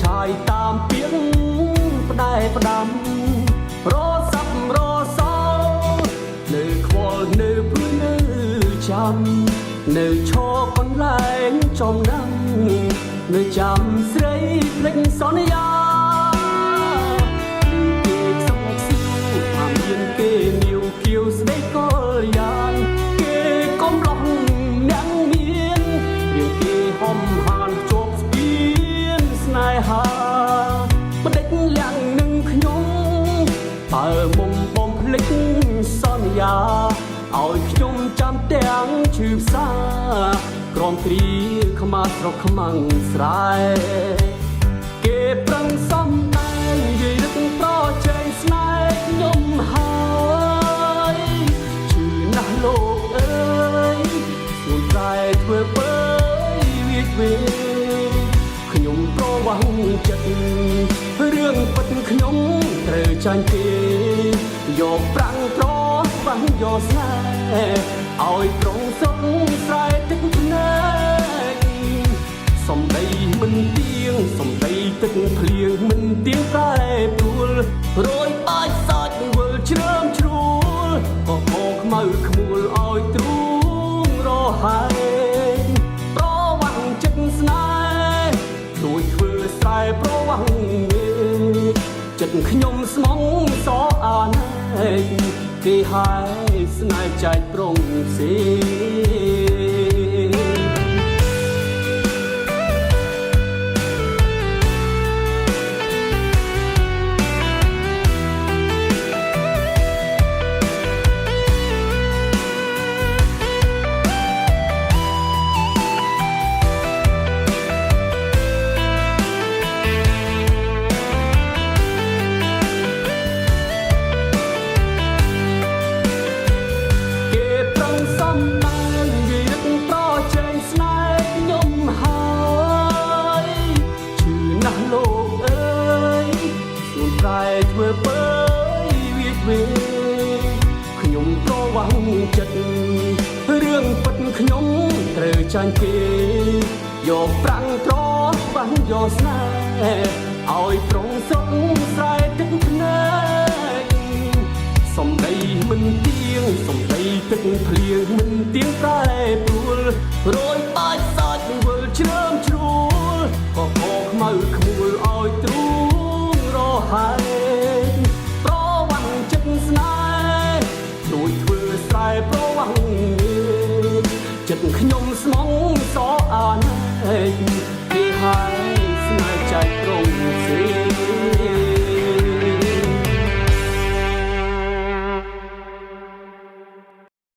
ឆាយតាមពីងផ្ដែផ្ដាំរសាប់រសោនៅខ្វល់នៅព្រួយនៅចាំនៅឈរកន្លែងចំណាំនៅចាំស្រីភ្លេចសន្យាគេខ្សឹកស៊ីអាមានគេងាវគៀវស្ដីកលយ៉ាងគេកំឡោះអ្នកមានរៀងគេហំហានជាប់ស្ពានស្នេហាបដិចលាំងនឹងខ្ញុំបើមុំបំភ្លេចសន្យាឲ្យខ្ញុំចាំទាំងឈឺផ្សាក្រំគ្រាខ្មាស់ស្រុកខ្មាំងស្រែគេប្រឹងសំដែងនិយាយរឹកប្រជែងស្នេហ៍ខ្ញុំហើយឈឺណាស់លោកអើយស្រួលតែធ្វើបើវាវេខ្ញុំប្រវាំងចិត្តរឿងពិតខ្ញុំត្រូវចាញ់គេយកប្រាំងប្របាំងយកស្នេហ៍ឲ្យត្រង់សុខស្រែទឹកភ្នែកសំដីមិនទៀងសំដីទឹកភ្លៀងមិនទៀងតែព្រួលរយបាច់សាច់វិលជ្រើមជ្រួលក៏ខោខ្មៅខ្មួលឲ្យទ្រូងរហែងប្រវាំងចិត្តស្នេហ៍ដូចធ្វើស្រែប្រវាំងចិត្តខ្ញុំស្មងសអាណែកគេហើយស្នេហ៍ចែកប្រងផ្សេធ្វើបើវាវេខ្ញុំប្រវាំងចិត្តរឿងពិតខ្ញុំត្រូវចាញ់គេយកប្រាំងត្របាំងយកស្នេហ៍ឲ្យប្រងសុខស្រែទឹកភ្នែកសំដីមិនទៀងសំដីទឹកភ្លៀងមិនទៀងតែព្រួលរយបាច់សាច់វិលជ្រើមជ្រួលក៏ខោខ្មៅខ្មួលឲ្យទ្រូងរហែងប្រវាំងចិត្តស្នេហ៍ដូចធ្វើស្រែប្រវាំងចិត្តខ្ញុំស្មងសអាណែក